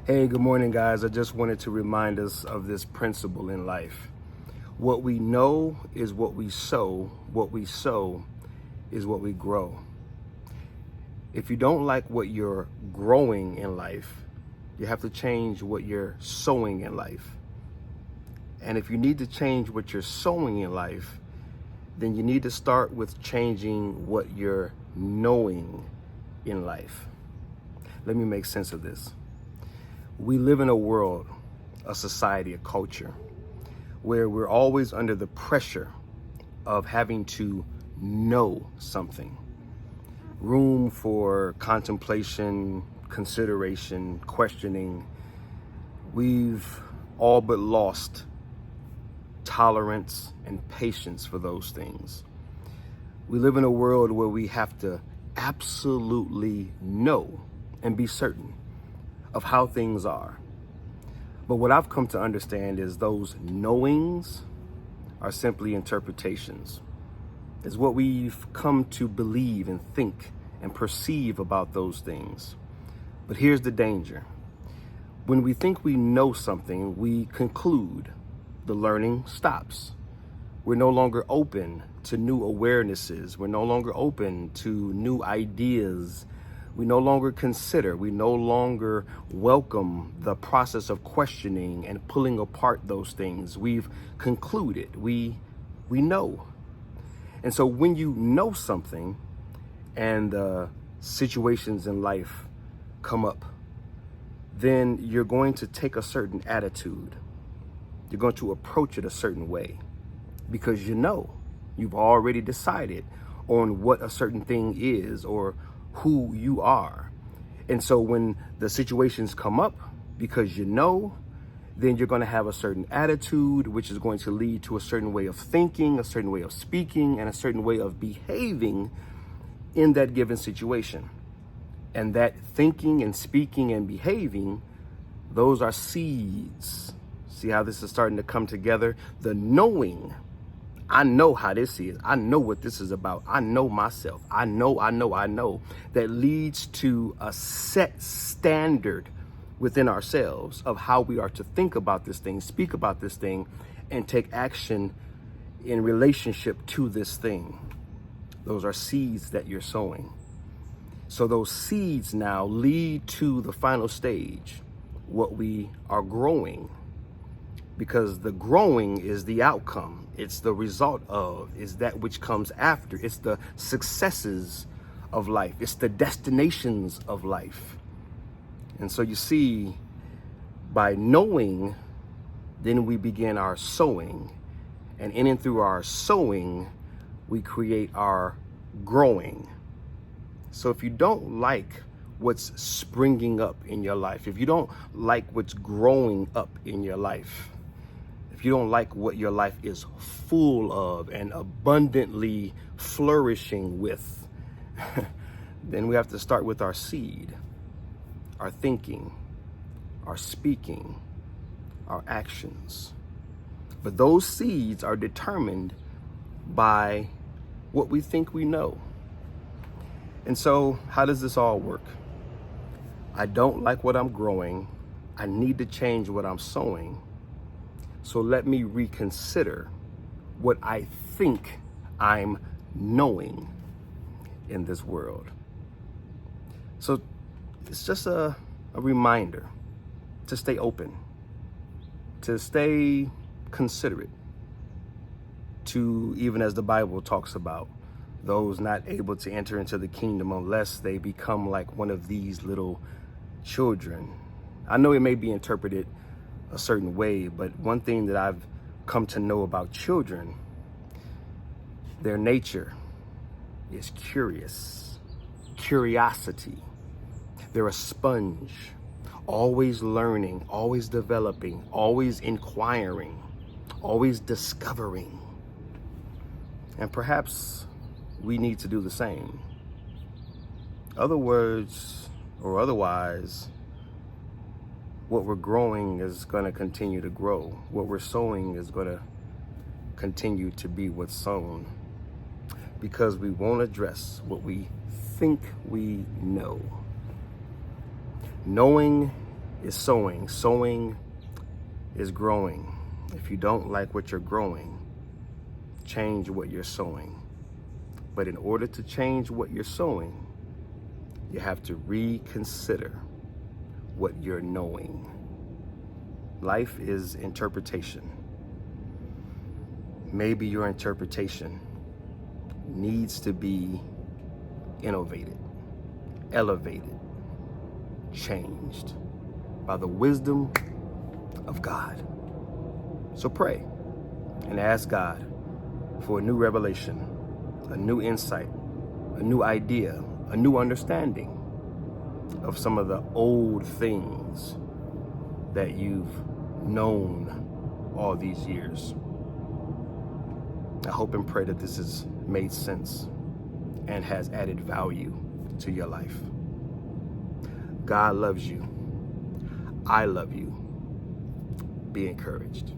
Hey, good morning, guys. I just wanted to remind us of this principle in life. What we know is what we sow. What we sow is what we grow. If you don't like what you're growing in life, you have to change what you're sowing in life. And if you need to change what you're sowing in life, then you need to start with changing what you're knowing in life. Let me make sense of this. We live in a world, a society, a culture, where we're always under the pressure of having to know something. Room for contemplation, consideration, questioning. We've all but lost tolerance and patience for those things. We live in a world where we have to absolutely know and be certain of how things are. But what I've come to understand is those knowings are simply interpretations. It's what we've come to believe and think and perceive about those things. But here's the danger. When we think we know something, we conclude the learning stops. We're no longer open to new awarenesses. We're no longer open to new ideas. We no longer consider, we no longer welcome the process of questioning and pulling apart those things. We've concluded, we know. And so when you know something and situations in life come up, then you're going to take a certain attitude. You're going to approach it a certain way because you know, you've already decided on what a certain thing is or who you are. And so when the situations come up, because you know, then you're going to have a certain attitude, which is going to lead to a certain way of thinking, a certain way of speaking, and a certain way of behaving in that given situation. And that thinking and speaking and behaving, those are seeds. See how this is starting to come together? The knowing, I know how this is. I know what this is about. I know myself. I know. That leads to a set standard within ourselves of how we are to think about this thing, speak about this thing, and take action in relationship to this thing. Those are seeds that you're sowing. So those seeds now lead to the final stage, what we are growing. Because the growing is the outcome. It's the result of, is that which comes after. It's the successes of life. It's the destinations of life. And so you see, by knowing, then we begin our sowing. And in and through our sowing, we create our growing. So if you don't like what's springing up in your life, if you don't like what's growing up in your life, if you don't like what your life is full of and abundantly flourishing with, then we have to start with our seed, our thinking, our speaking, our actions. But those seeds are determined by what we think we know. And so how does this all work? I don't like what I'm growing. I need to change what I'm sowing. So let me reconsider what I think I'm knowing in this world. So it's just a reminder to stay open, to stay considerate, to, even as the Bible talks about, those not able to enter into the kingdom unless they become like one of these little children. I know it may be interpreted a certain way, but one thing that I've come to know about children, their nature is curiosity. They're a sponge, always learning, always developing, always inquiring, always discovering. And perhaps we need to do the same. Otherwise, what we're growing is going to continue to grow. What we're sowing is going to continue to be what's sown, because we won't address what we think we know. Knowing is sowing. Sowing is growing. If you don't like what you're growing, change what you're sowing. But in order to change what you're sowing, you have to reconsider what you're knowing. Life is interpretation. Maybe your interpretation needs to be innovated, elevated, changed by the wisdom of God. So pray and ask God for a new revelation, a new insight, a new idea, a new understanding of some of the old things that you've known all these years. I hope and pray that this has made sense and has added value to your life. God loves you. I love you. Be encouraged.